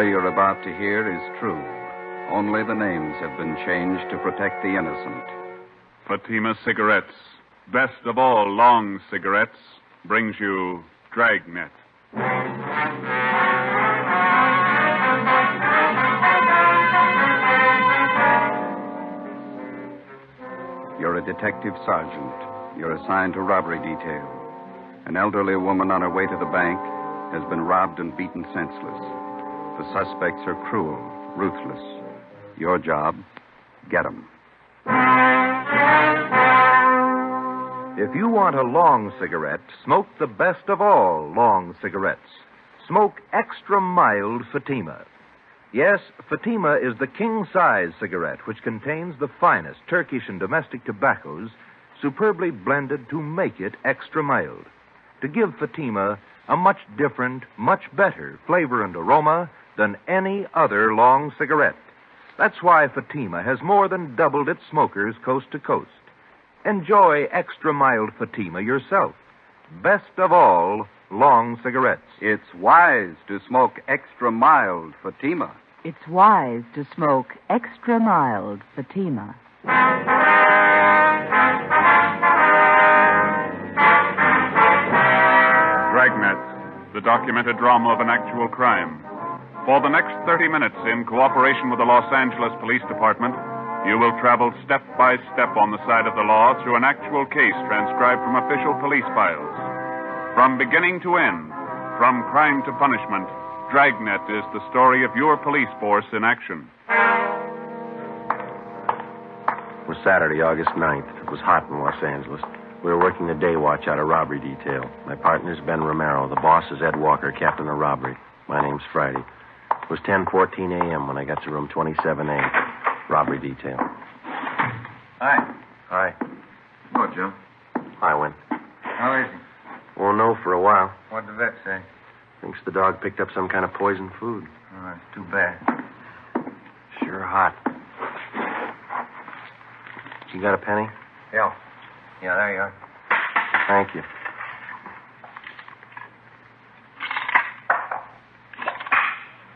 story you're about to hear is true. Only the names have been changed to protect the innocent. Fatima Cigarettes, best of all long cigarettes, brings you Dragnet. You're a detective sergeant. You're assigned to robbery detail. An elderly woman on her way to the bank has been robbed and beaten senseless. The suspects are cruel, ruthless. Your job, get 'em. If you want a long cigarette, smoke the best of all long cigarettes. Smoke extra mild Fatima. Yes, Fatima is the king-size cigarette which contains the finest Turkish and domestic tobaccos superbly blended to make it extra mild, to give Fatima a much different, much better flavor and aroma than any other long cigarette. That's why Fatima has more than doubled its smokers coast to coast. Enjoy extra mild Fatima yourself. Best of all long cigarettes. It's wise to smoke extra mild Fatima. It's wise to smoke extra mild Fatima. Dragnet, the documented drama of an actual crime. For the next 30 minutes, in cooperation with the Los Angeles Police Department, you will travel step by step on the side of the law through an actual case transcribed from official police files. From beginning to end, from crime to punishment, Dragnet is the story of your police force in action. It was Saturday, August 9th. It was hot in Los Angeles. We were working the day watch out of robbery detail. My partner's Ben Romero. The boss is Ed Walker, captain of robbery. My name's Friday. It was 10:14 a.m. when I got to room 27A, robbery detail. Hi. Hi. Hello, Joe. Hi, Win. How is he? Won't know for a while. What'd the vet say? Thinks the dog picked up some kind of poisoned food. Oh, that's too bad. Sure hot. You got a penny? Yeah. Yeah, there you are. Thank you.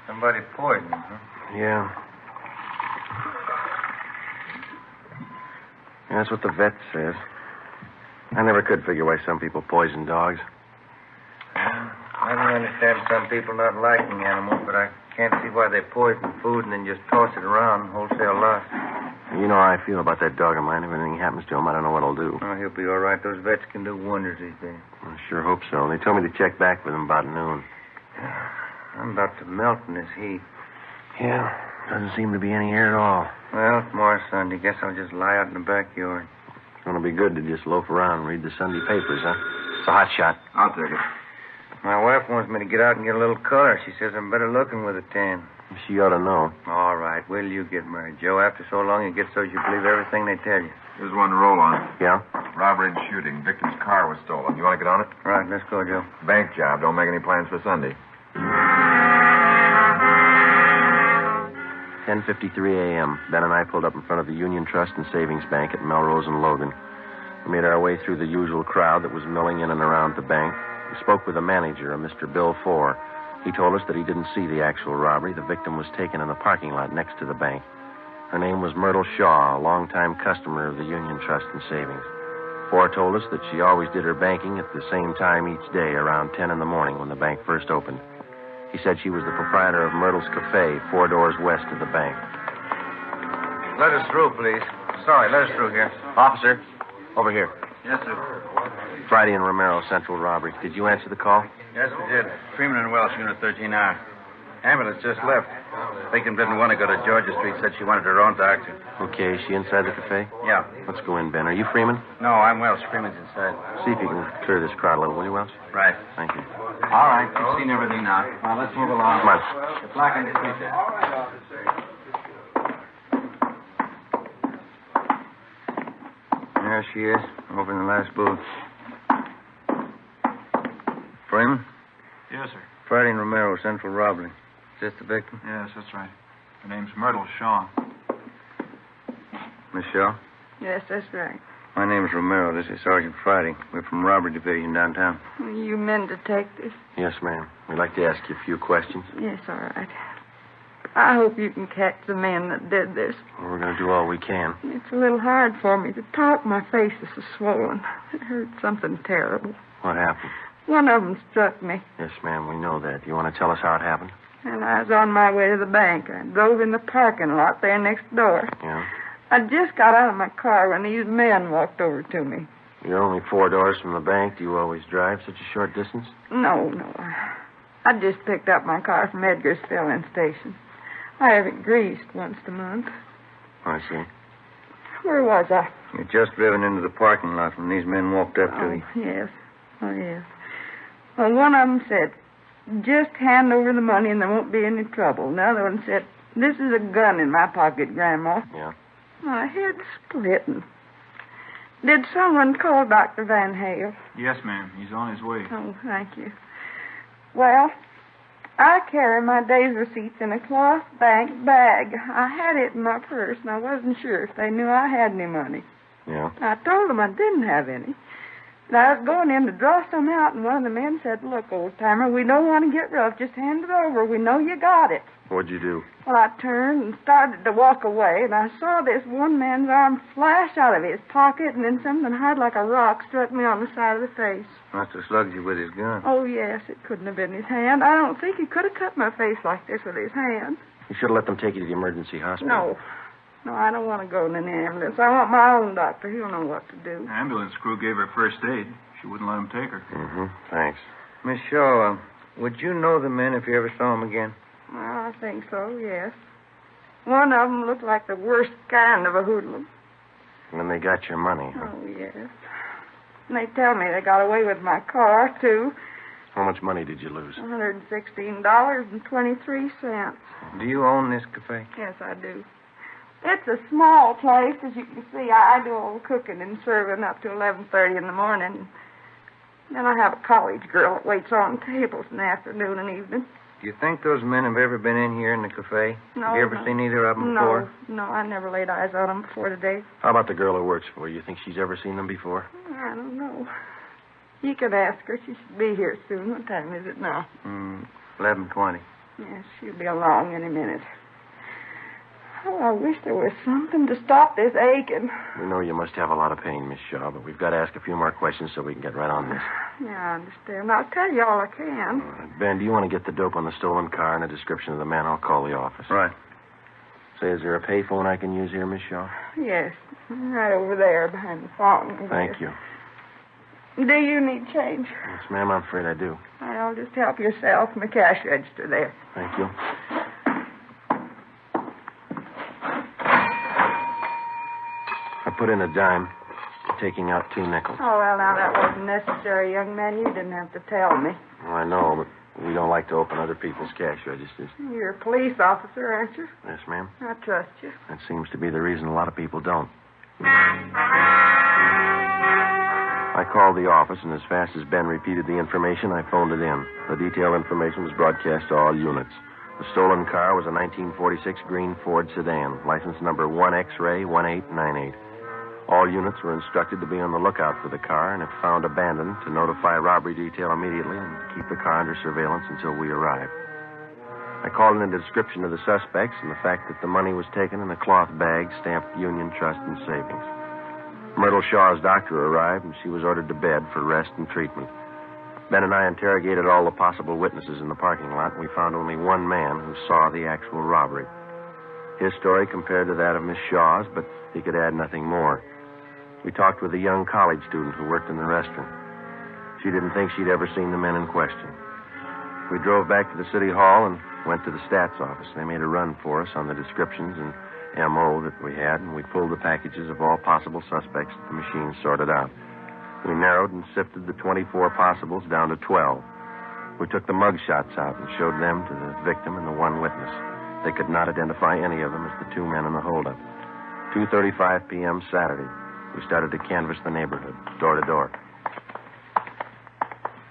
Somebody poisoned him, huh? Yeah. That's what the vet says. I never could figure why some people poison dogs. I don't understand some people not liking animals, but I can't see why they poison food and then just toss it around wholesale loss. You know how I feel about that dog of mine. If anything happens to him, I don't know what I'll do. Oh, he'll be all right. Those vets can do wonders these days. I sure hope so. They told me to check back with him about noon. I'm about to melt in this heat. Yeah, doesn't seem to be any air at all. Well, tomorrow's Sunday. Guess I'll just lie out in the backyard. It's going to be good to just loaf around and read the Sunday papers, huh? It's a hot shot. I'll take it. My wife wants me to get out and get a little color. She says I'm better looking with a tan. She ought to know. All right. Wait till you get married, Joe. After so long, it gets so you believe everything they tell you. Here's one to roll on. Yeah? Robbery and shooting. Victim's car was stolen. You want to get on it? Right, let's go, Joe. Bank job. Don't make any plans for Sunday. 10:53 a.m. Ben and I pulled up in front of the Union Trust and Savings Bank at Melrose and Logan. We made our way through the usual crowd that was milling in and around the bank. We spoke with the manager, a Mr. Bill Fore. He told us that he didn't see the actual robbery. The victim was taken in the parking lot next to the bank. Her name was Myrtle Shaw, a longtime customer of the Union Trust and Savings. Fore told us that she always did her banking at the same time each day, around 10 in the morning when the bank first opened. He said she was the proprietor of Myrtle's Cafe, 4 doors west of the bank. Let us through, please. Sorry, let us through here. Officer, over here. Yes, sir. Friday and Romero, Central Robbery. Did you answer the call? Yes, we did. Freeman and Welsh, Unit 13R. Ambulance just left. Victim didn't want to go to Georgia Street. Said she wanted her own doctor. Okay, is she inside the cafe? Yeah. Let's go in, Ben. Are you Freeman? No, I'm Welsh. Freeman's inside. See if you can clear this crowd a little, will you, Welsh? Right. Thank you. All right. You've seen everything now. Now, let's move along. Come on. The clock on the street there. There she is, over in the last booth. Freeman? Yes, sir. Friday and Romero, Central Robbery. Is this the victim? Yes, that's right. Her name's Myrtle Shaw. Miss Shaw? Yes, that's right. My name's Romero. This is Sergeant Friday. We're from Robbery Division downtown. You men detectives? Yes, ma'am. We'd like to ask you a few questions. Yes, all right. I hope you can catch the men that did this. We're going to do all we can. It's a little hard for me to talk. My face is so swollen. It hurt something terrible. What happened? One of them struck me, Yes, ma'am, we know that. Do you want to tell us how it happened? and I was on my way to the bank. I drove in the parking lot there next door. Yeah? I just got out of my car when these men walked over to me. You're only 4 doors from the bank. Do you always drive such a short distance? No. I just picked up my car from Edgar's filling station. I have it greased once a month. I see. Where was I? You'd just driven into the parking lot when these men walked up to you. Yes. Oh, yes. Well, one of them said, just hand over the money and there won't be any trouble. Another one said, this is a gun in my pocket, Grandma. Yeah? My head's splitting. Did someone call Dr. Van Hale? Yes, ma'am. He's on his way. Oh, thank you. Well, I carry my day's receipts in a cloth bank bag. I had it in my purse, and I wasn't sure if they knew I had any money. Yeah? I told them I didn't have any. And I was going in to draw some out, and one of the men said, look, old-timer, we don't want to get rough. Just hand it over. We know you got it. What'd you do? Well, I turned and started to walk away, and I saw this one man's arm flash out of his pocket, and then something hard like a rock struck me on the side of the face. Must have slugged you with his gun. Oh, yes, it couldn't have been his hand. I don't think he could have cut my face like this with his hand. You should have let them take you to the emergency hospital. No, I don't want to go in an ambulance. I want my own doctor. He'll know what to do. The ambulance crew gave her first aid. She wouldn't let him take her. Mm-hmm. Thanks. Miss Shaw, would you know the men if you ever saw them again? Well, I think so, yes. One of them looked like the worst kind of a hoodlum. And then they got your money, huh? Oh, yes. And they tell me they got away with my car, too. How much money did you lose? $116.23. Do you own this cafe? Yes, I do. It's a small place, as you can see. I do all the cooking and serving up to 11:30 in the morning. Then I have a college girl that waits on tables in the afternoon and evening. Do you think those men have ever been in here in the cafe? No. Have you ever seen either of them before? No, I never laid eyes on them before today. How about the girl who works for you? You think she's ever seen them before? I don't know. You can ask her. She should be here soon. What time is it now? 11:20. Yes, she'll be along any minute. Oh, I wish there was something to stop this aching. We know you must have a lot of pain, Miss Shaw, but we've got to ask a few more questions so we can get right on this. Yeah, I understand. I'll tell you all I can. Ben, do you want to get the dope on the stolen car and a description of the man? I'll call the office. Right. Say, is there a payphone I can use here, Miss Shaw? Yes, right over there behind the fountain. Thank you. Do you need change? Yes, ma'am, I'm afraid I do. I'll just help yourself in the cash register there. Thank you. I put in a dime, taking out 2 nickels. Oh, well, now that wasn't necessary, young man. You didn't have to tell me. Well, I know, but we don't like to open other people's cash registers. You're a police officer, aren't you? Yes, ma'am. I trust you. That seems to be the reason a lot of people don't. I called the office, and as fast as Ben repeated the information, I phoned it in. The detailed information was broadcast to all units. The stolen car was a 1946 green Ford sedan, license number 1X-ray 1898. All units were instructed to be on the lookout for the car, and if found abandoned, to notify robbery detail immediately and keep the car under surveillance until we arrived. I called in a description of the suspects and the fact that the money was taken in a cloth bag stamped Union Trust and Savings. Myrtle Shaw's doctor arrived, and she was ordered to bed for rest and treatment. Ben and I interrogated all the possible witnesses in the parking lot, and we found only one man who saw the actual robbery. His story compared to that of Miss Shaw's, but he could add nothing more. We talked with a young college student who worked in the restaurant. She didn't think she'd ever seen the men in question. We drove back to the city hall and went to the stats office. They made a run for us on the descriptions and M.O. that we had, and we pulled the packages of all possible suspects that the machine sorted out. We narrowed and sifted the 24 possibles down to 12. We took the mug shots out and showed them to the victim and the one witness. They could not identify any of them as the 2 men in the holdup. 2:35 p.m. Saturday. We started to canvass the neighborhood, door to door.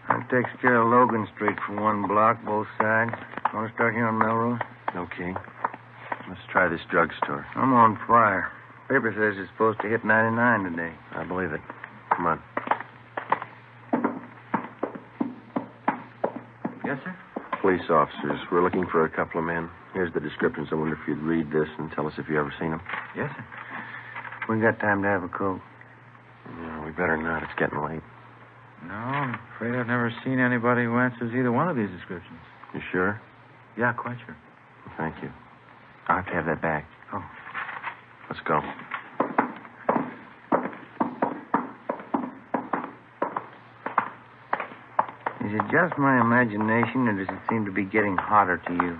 That takes care of Logan Street for 1 block, both sides. Want to start here on Melrose? Okay. Let's try this drugstore. I'm on fire. Paper says it's supposed to hit 99 today. I believe it. Come on. Yes, sir? Police officers. We're looking for a couple of men. Here's the descriptions. I wonder if you'd read this and tell us if you ever seen them. Yes, sir. We got time to have a coat. No, we better not. It's getting late. No, I'm afraid I've never seen anybody who answers either one of these descriptions. You sure? Yeah, quite sure. Thank you. I'll have to have that back. Oh. Let's go. Is it just my imagination, or does it seem to be getting hotter to you?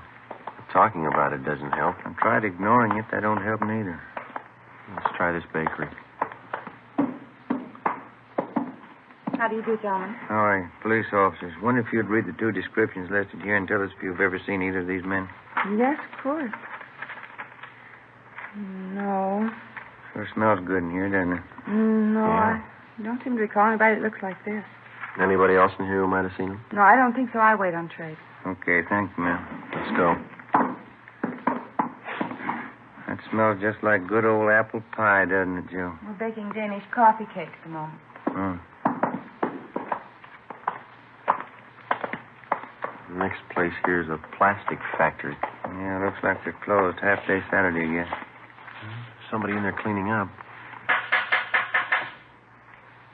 Talking about it doesn't help. I've tried ignoring it. That don't help neither. Let's try this bakery. How do you do, gentlemen? All right, police officers. Wonder if you'd read the two descriptions listed here and tell us if you've ever seen either of these men. Yes, of course. No. Sure smells good in here, doesn't it? No, Yeah. I don't seem to recall anybody that looks like this. Anybody else in here who might have seen him? No, I don't think so. I wait on trade. Okay, thank you, ma'am. Let's go. That smells just like good old apple pie, doesn't it, Joe? We're baking Danish coffee cakes at the moment. Oh. The next place here is a plastic factory. Yeah, looks like they're closed. Half-day Saturday, I guess. Somebody in there cleaning up.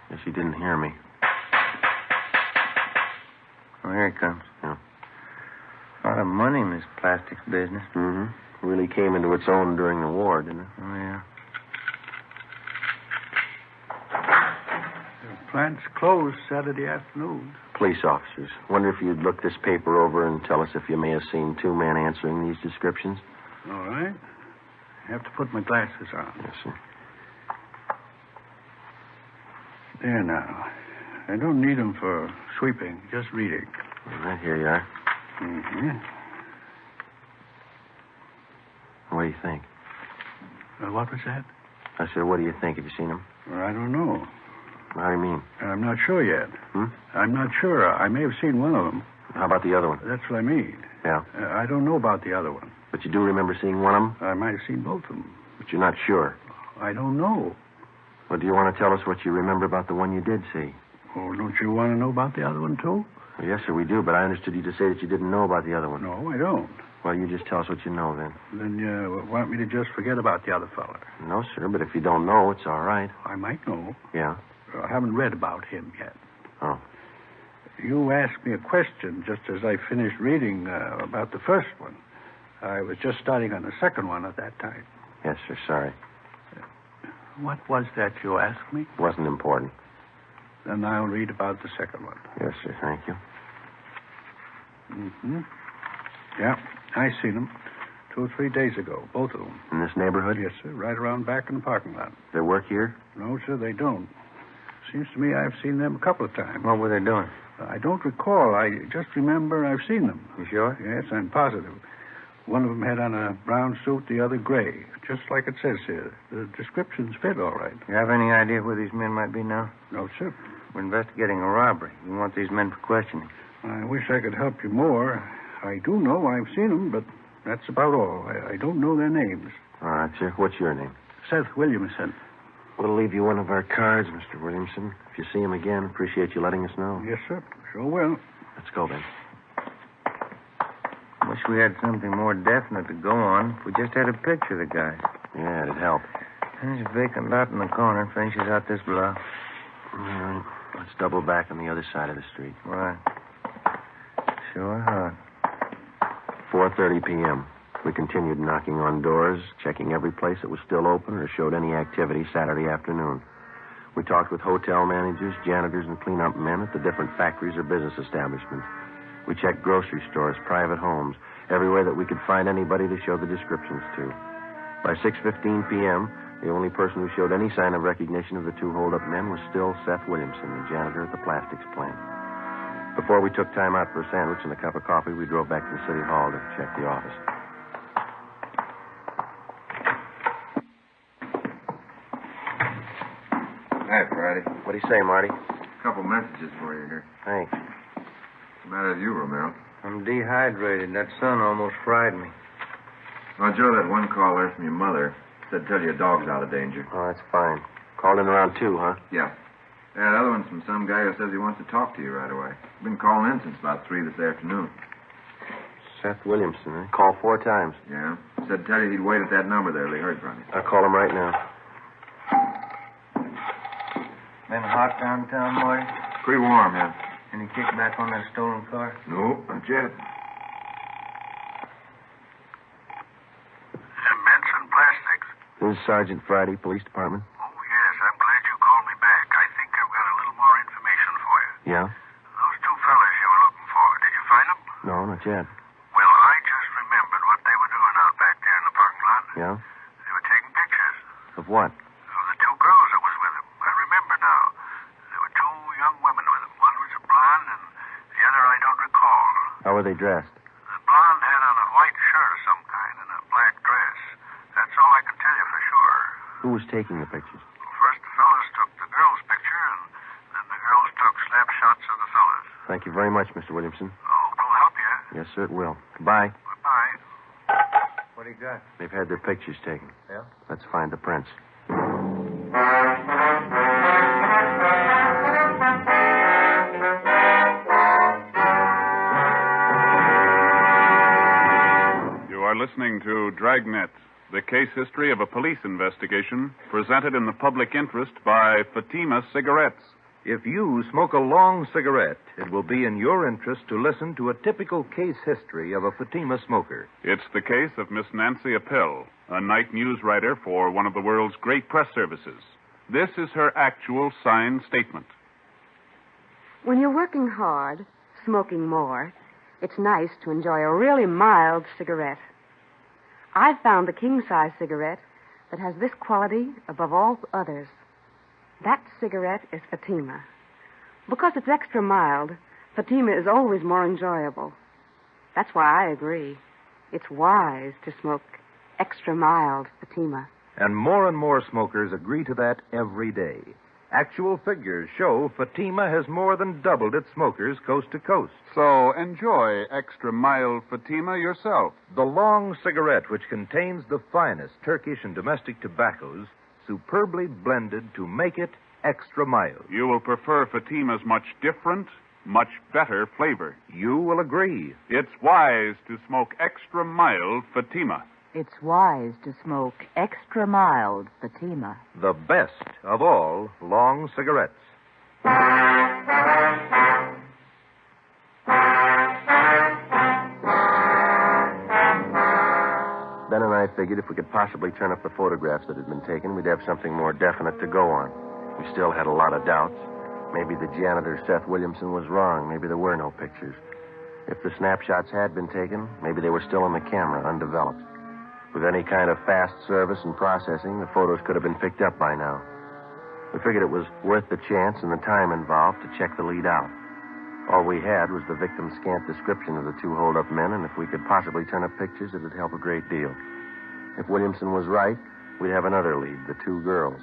Guess he didn't hear me. Oh, here he comes. Yeah. A lot of money in this plastics business. Mm-hmm. Really came into its own during the war, didn't it? Oh, yeah. The plant's closed Saturday afternoon. Police officers. Wonder if you'd look this paper over and tell us if you may have seen two men answering these descriptions. All right. I have to put my glasses on. Yes, sir. There now. I don't need them for sweeping, just reading. All right, here you are. Mm-hmm. What do you think? What was that? I said, what do you think? Have you seen him? Well, I don't know. How do you mean? I'm not sure yet. Hmm? I'm not sure. I may have seen one of them. How about the other one? That's what I mean. Yeah. I don't know about the other one. But you do remember seeing one of them? I might have seen both of them. But you're not sure. I don't know. Well, do you want to tell us what you remember about the one you did see? Oh, don't you want to know about the other one, too? Well, yes, sir, we do, but I understood you to say that you didn't know about the other one. No, I don't. Well, you just tell us what you know, then. Then you want me to just forget about the other fella? No, sir, but if you don't know, it's all right. I might know. Yeah? I haven't read about him yet. Oh. You asked me a question just as I finished reading about the first one. I was just starting on the second one at that time. Yes, sir, sorry. What was that you asked me? Wasn't important. Then I'll read about the second one. Yes, sir, thank you. Mm-hmm. Yeah, I seen them 2 or 3 days ago, both of them. In this neighborhood? Yes, sir, right around back in the parking lot. They work here? No, sir, they don't. Seems to me I've seen them a couple of times. What were they doing? I don't recall. I just remember I've seen them. You sure? Yes, I'm positive. One of them had on a brown suit, the other gray, just like it says here. The descriptions fit all right. You have any idea where these men might be now? No, sir. We're investigating a robbery. We want these men for questioning. I wish I could help you more. I do know I've seen them, but that's about all. I don't know their names. All right, sir. What's your name? Seth Williamson. We'll leave you one of our cards, Mr. Williamson. If you see him again, appreciate you letting us know. Yes, sir. Sure will. Let's go, then. Wish we had something more definite to go on. If we just had a picture of the guy. Yeah, it'd help. There's a vacant lot in the corner. Finishes out this block. All right. Let's double back on the other side of the street. Right. Sure hot. 4:30 p.m. We continued knocking on doors, checking every place that was still open or showed any activity Saturday afternoon. We talked with hotel managers, janitors, and cleanup men at the different factories or business establishments. We checked grocery stores, private homes, everywhere that we could find anybody to show the descriptions to. By 6:15 p.m., the only person who showed any sign of recognition of the two hold-up men was still Seth Williamson, the janitor at the plastics plant. Before we took time out for a sandwich and a cup of coffee, we drove back to the city hall to check the office. Hi, Friday. What do you say, Marty? A couple messages for you here. Thanks. What's the matter with you, Romero? I'm dehydrated. That sun almost fried me. Oh, Joe, that one call there from your mother said tell your dog's out of danger. Oh, that's fine. Called in around 2, huh? Yeah. Yeah, the other one's from some guy who says he wants to talk to you right away. Been calling in since about 3 this afternoon. Seth Williamson, eh? Called 4 times. Yeah. Said tell you he'd wait at that number there. They heard from you. I'll call him right now. Been hot downtown, Marty? Pretty warm, yeah. Any kickback on that stolen car? No, not yet. Benson Plastics. This is Sergeant Friday, Police Department. Oh, yes. I'm glad you called me back. I think I've got a little more information for you. Yeah? Those 2 fellas you were looking for, did you find them? No, not yet. Well, I just remembered what they were doing out back there in the parking lot. Yeah? They were taking pictures Of what? of the 2 girls that was with them. I remember now. There were 2 young women with them. One was a blonde, and the other I don't recall. How were they dressed? The blonde had on a white shirt of some kind and a black dress. That's all I can tell you for sure. Who was taking the pictures? First the fellas took the girls' picture, and then the girls took snapshots of the fellas. Thank you very much, Mr. Williamson. Oh, it'll help you. Yes, sir, it will. Goodbye. Goodbye. What do you got? They've had their pictures taken. Yeah? Let's find the prints. You are listening to Dragnet, the case history of a police investigation presented in the public interest by Fatima Cigarettes. If you smoke a long cigarette, it will be in your interest to listen to a typical case history of a Fatima smoker. It's the case of Miss Nancy Appel, a night news writer for one of the world's great press services. This is her actual signed statement. When you're working hard, smoking more, it's nice to enjoy a really mild cigarette. I've found the king-size cigarette that has this quality above all others. That cigarette is Fatima. Because it's extra mild, Fatima is always more enjoyable. That's why I agree. It's wise to smoke extra mild Fatima. And more smokers agree to that every day. Actual figures show Fatima has more than doubled its smokers coast to coast. So enjoy extra mild Fatima yourself. The long cigarette, which contains the finest Turkish and domestic tobaccos, superbly blended to make it extra mild. You will prefer Fatima's much different, much better flavor. You will agree. It's wise to smoke extra mild Fatima. It's wise to smoke extra mild Fatima. The best of all long cigarettes. Ben and I figured if we could possibly turn up the photographs that had been taken, we'd have something more definite to go on. We still had a lot of doubts. Maybe the janitor, Seth Williamson, was wrong. Maybe there were no pictures. If the snapshots had been taken, maybe they were still on the camera, undeveloped. With any kind of fast service and processing, the photos could have been picked up by now. We figured it was worth the chance and the time involved to check the lead out. All we had was the victim's scant description of the 2 hold-up men, and if we could possibly turn up pictures, it would help a great deal. If Williamson was right, we'd have another lead, the 2 girls.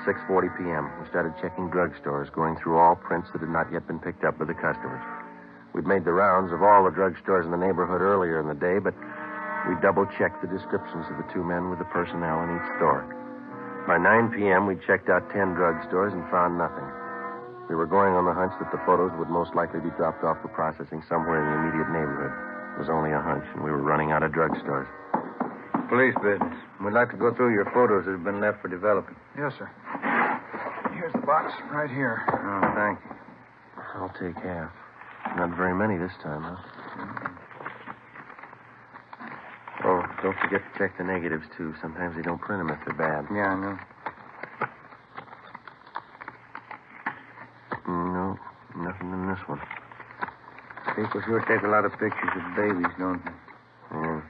6:40 p.m., we started checking drugstores, going through all prints that had not yet been picked up by the customers. We'd made the rounds of all the drugstores in the neighborhood earlier in the day, but we double-checked the descriptions of the 2 men with the personnel in each store. By 9 p.m., we'd checked out 10 drugstores and found nothing. We were going on the hunch that the photos would most likely be dropped off for processing somewhere in the immediate neighborhood. It was only a hunch, and we were running out of drugstores. Police business. We'd like to go through your photos that have been left for developing. Yes, sir. Here's the box right here. Oh, thank you. I'll take half. Not very many this time, huh? Oh, don't forget to check the negatives, too. Sometimes they don't print them if they're bad. Yeah, I know. No, nothing in this one. People sure take a lot of pictures of babies, don't they? Yeah.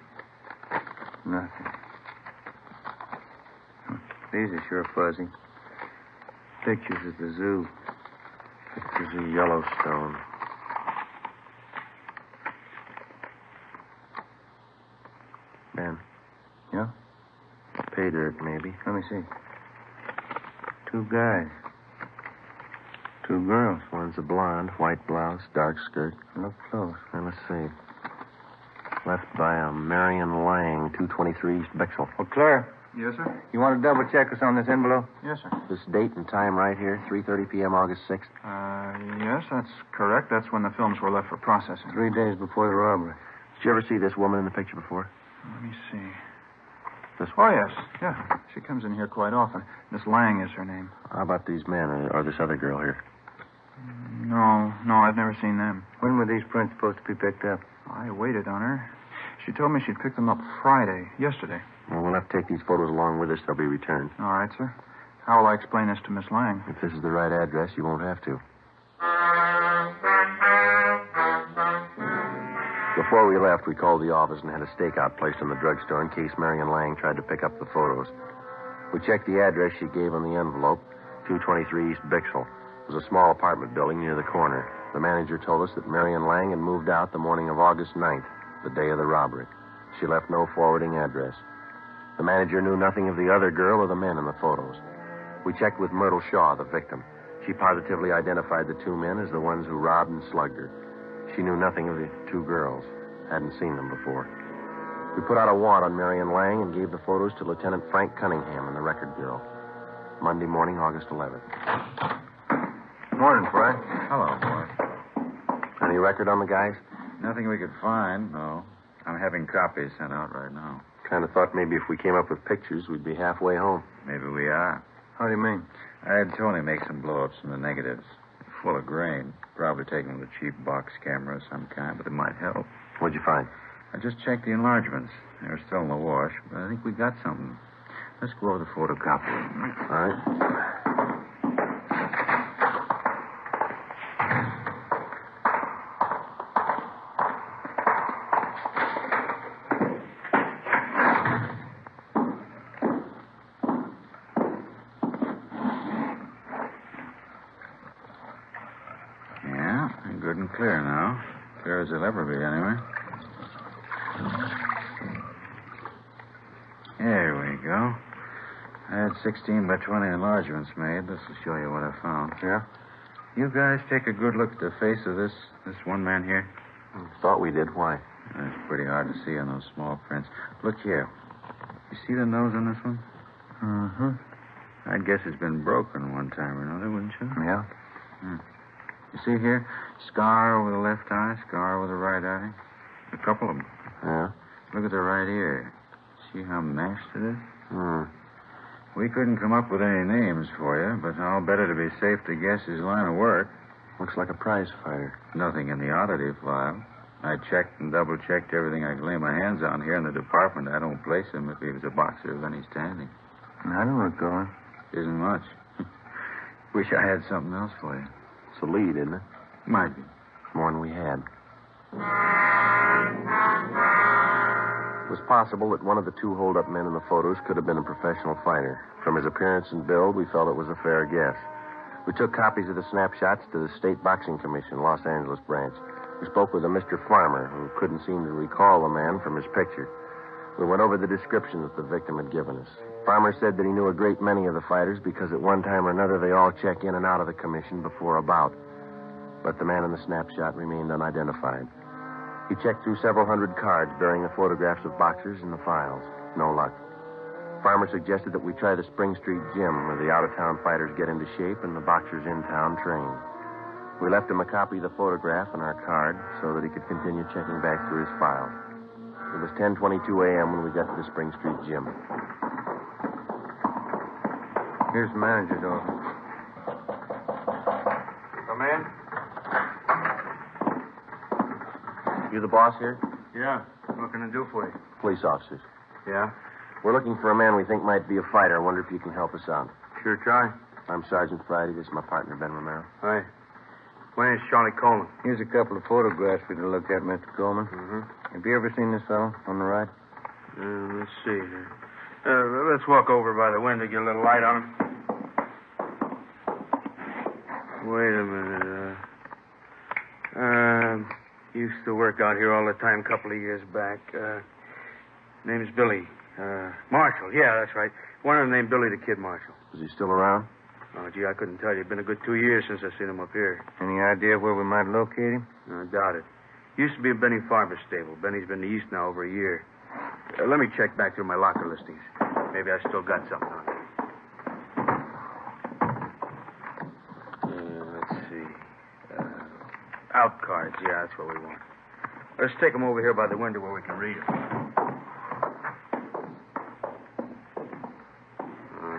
Nothing. These are sure fuzzy. Pictures at the zoo. Pictures of Yellowstone. Ben. Yeah? Pay dirt, maybe. Let me see. 2 guys. 2 girls. One's a blonde, white blouse, dark skirt. Look close. And let's see. Left by a Marion Lang, 223 East Bixel. Well, Claire. Yes, sir? You want to double check us on this envelope? Yes, sir. This date and time right here, 3:30 p.m., August 6th. Yes, that's correct. That's when the films were left for processing. 3 days before the robbery. Did you ever see this woman in the picture before? Let me see. This Oh, one? yes. Yeah. She comes in here quite often. Miss Lang is her name. How about these men or this other girl here? No, I've never seen them. When were these prints supposed to be picked up? I waited on her. She told me she'd pick them up Friday, yesterday. Well, we'll have to take these photos along with us. They'll be returned. All right, sir. How will I explain this to Miss Lang? If this is the right address, you won't have to. Before we left, we called the office and had a stakeout placed in the drugstore in case Marion Lang tried to pick up the photos. We checked the address she gave on the envelope, 223 East Bixel. It was a small apartment building near the corner. The manager told us that Marion Lang had moved out the morning of August 9th, the day of the robbery. She left no forwarding address. The manager knew nothing of the other girl or the men in the photos. We checked with Myrtle Shaw, the victim. She positively identified the two men as the ones who robbed and slugged her. She knew nothing of the two girls. Hadn't seen them before. We put out a warrant on Marion Lang and gave the photos to Lieutenant Frank Cunningham and the Record Bureau. Monday morning, August 11th. Morning, Frank. Hello, boy. Any record on the guys? Nothing we could find, no. I'm having copies sent out right now. Kind of thought maybe if we came up with pictures, we'd be halfway home. Maybe we are. How do you mean? I had Tony make some blow-ups from the negatives. Full of grain. Probably taken with a cheap box camera of some kind, but it might help. What'd you find? I just checked the enlargements. They're still in the wash, but I think we got something. Let's go over the photocopy. All right. Yeah, good and clear now. Clear as it'll ever be, anyway. There we go. I had 16 by 20 enlargements made. This will show you what I found. Yeah? You guys take a good look at the face of this one man here. Thought we did. Why? It's pretty hard to see on those small prints. Look here. You see the nose on this one? Mm-hmm. I'd guess it's been broken one time or another, wouldn't you? Yeah. You see here? Scar over the left eye, scar over the right eye. A couple of them. Yeah? Look at the right ear. See how mashed it is? We couldn't come up with any names for you, but I'll bet it'd be safe to guess his line of work. Looks like a prize fighter. Nothing in the oddity file. I checked and double-checked everything I could lay my hands on here in the department. I don't place him if he was a boxer of any standing. I don't recall. Isn't much. Wish I had something else for you. It's a lead, isn't it? Might be. More than we had. It was possible that one of the two hold-up men in the photos could have been a professional fighter. From his appearance and build, we felt it was a fair guess. We took copies of the snapshots to the State Boxing Commission, Los Angeles branch. We spoke with a Mr. Farmer, who couldn't seem to recall the man from his picture. We went over the description that the victim had given us. Farmer said that he knew a great many of the fighters because at one time or another they all check in and out of the commission before a bout. But the man in the snapshot remained unidentified. He checked through several hundred cards bearing the photographs of boxers in the files. No luck. Farmer suggested that we try the Spring Street gym where the out-of-town fighters get into shape and the boxers in town train. We left him a copy of the photograph and our card so that he could continue checking back through his files. It was 10:22 a.m. when we got to the Spring Street gym. Here's the manager's office. Come in. You the boss here? Yeah. What can I do for you? Police officers. Yeah? We're looking for a man we think might be a fighter. I wonder if you can help us out. Sure try. I'm Sergeant Friday. This is my partner, Ben Romero. Hi. My name's Charlie Coleman. Here's a couple of photographs for you to look at, Mr. Coleman. Mm-hmm. Have you ever seen this fellow on the right? Let's see here. Let's walk over by the window, get a little light on him. Wait a minute. Used to work out here all the time a couple of years back. Name's Billy. Marshall. Yeah, that's right. One of them named Billy the Kid Marshall. Is he still around? Oh, gee, I couldn't tell you. It's been a good 2 years since I seen him up here. Any idea where we might locate him? I doubt it. Used to be a Benny Farber stable. Benny's been east now over a year. Let me check back through my locker listings. Maybe I still got something on it. Let's see. Out cards. Yeah, that's what we want. Let's take them over here by the window where we can read them.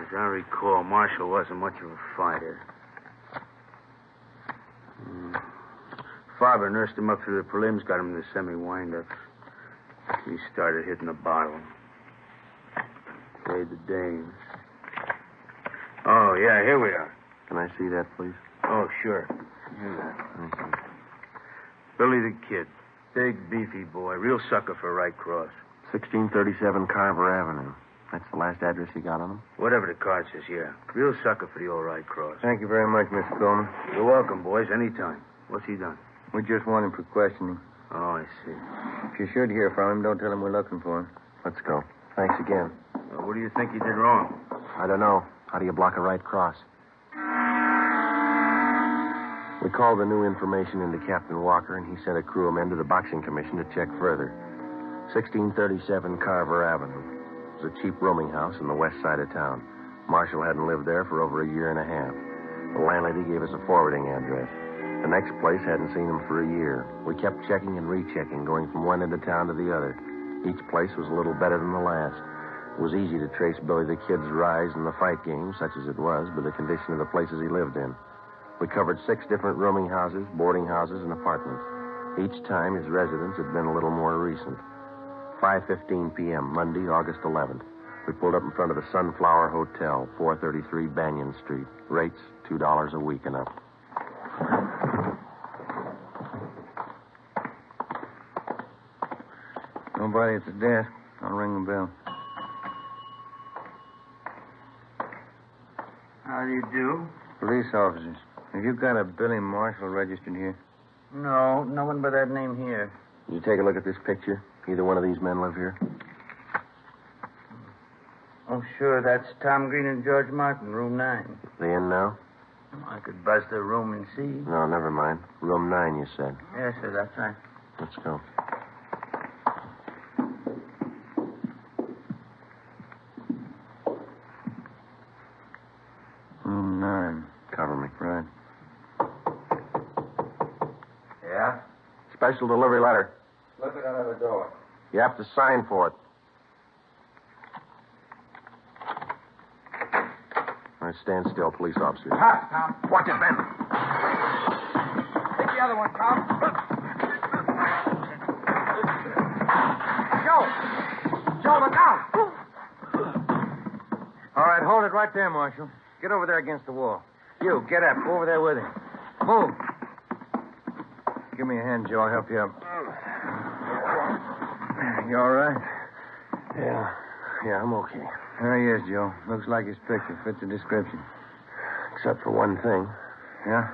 As I recall, Marshall wasn't much of a fighter. Father nursed him up through the prelims, got him to the semi-windups. He started hitting the bottle. Played the dames. Oh, yeah, here we are. Can I see that, please? Oh, sure. Here's that. Thank you. Billy the Kid. Big, beefy boy. Real sucker for right cross. 1637 Carver Avenue. That's the last address you got on him? Whatever the card says, yeah. Real sucker for the old right cross. Thank you very much, Mr. Coleman. You're welcome, boys. Anytime. What's he done? We just want him for questioning. Oh, I see. If you should hear from him, don't tell him we're looking for him. Let's go. Thanks again. What do you think he did wrong? I don't know. How do you block a right cross? We called the new information into Captain Walker, and he sent a crew of men to the Boxing Commission to check further. 1637 Carver Avenue. It was a cheap rooming house in the west side of town. Marshall hadn't lived there for over a year and a half. The landlady gave us a forwarding address. The next place hadn't seen him for a year. We kept checking and rechecking, going from one end of town to the other. Each place was a little better than the last. It was easy to trace Billy the Kid's rise in the fight game, such as it was, by the condition of the places he lived in. We covered 6 different rooming houses, boarding houses, and apartments. Each time his residence had been a little more recent. 5:15 p.m., Monday, August 11th. We pulled up in front of the Sunflower Hotel, 433 Banyan Street. Rates, $2 a week and up. Nobody at the desk. I'll ring the bell. How do you do? Police officers. Have you got a Billy Marshall registered here? No, no one by that name here. You take a look at this picture. Either one of these men live here? Oh, sure. That's Tom Green and George Martin, room 9. They in now? I could buzz their room and see. No, never mind. Room 9, you said. Yes, sir, that's right. Let's go. Room 9. Cover me. Right. Yeah? Special delivery letter. Slip it under the door. You have to sign for it. All right, stand still, police officers. Ha, Tom. Watch it, Ben. Take the other one, Tom. Joe, look out. All right, hold it right there, Marshal. Get over there against the wall. You, get up. Go over there with him. Move. Give me a hand, Joe. I'll help you up. You all right? Yeah, I'm okay. There he is, Joe. Looks like his picture fits the description. Except for one thing. Yeah?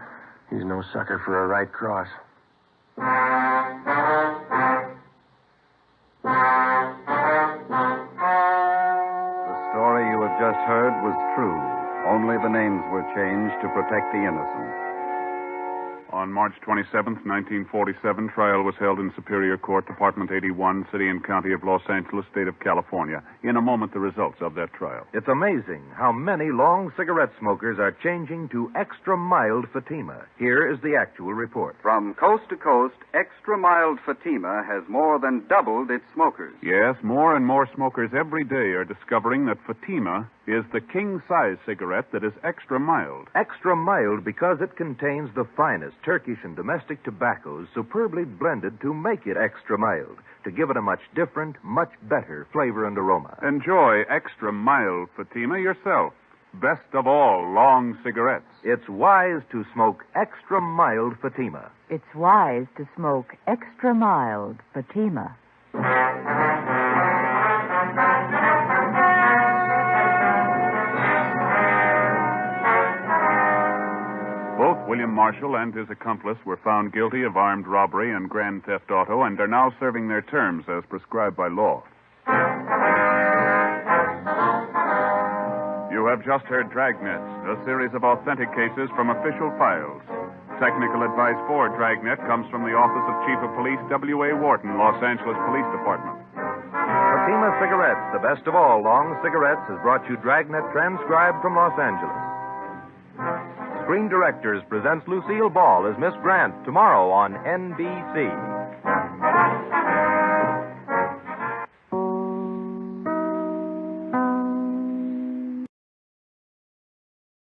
He's no sucker for a right cross. The story you have just heard was true. Only the names were changed to protect the innocent. On March 27th, 1947, trial was held in Superior Court, Department 81, City and County of Los Angeles, State of California. In a moment, the results of that trial. It's amazing how many long cigarette smokers are changing to extra mild Fatima. Here is the actual report. From coast to coast, extra mild Fatima has more than doubled its smokers. Yes, more and more smokers every day are discovering that Fatima is the king-size cigarette that is extra mild. Extra mild because it contains the finest Turkish and domestic tobaccos superbly blended to make it extra mild, to give it a much different, much better flavor and aroma. Enjoy extra mild Fatima yourself. Best of all, long cigarettes. It's wise to smoke extra mild Fatima. It's wise to smoke extra mild Fatima. Both William Marshall and his accomplice were found guilty of armed robbery and grand theft auto and are now serving their terms as prescribed by law. You have just heard Dragnet, a series of authentic cases from official files. Technical advice for Dragnet comes from the Office of Chief of Police W.A. Wharton, Los Angeles Police Department. Fatima Cigarettes, the best of all long cigarettes, has brought you Dragnet transcribed from Los Angeles. Screen Directors presents Lucille Ball as Miss Grant tomorrow on NBC.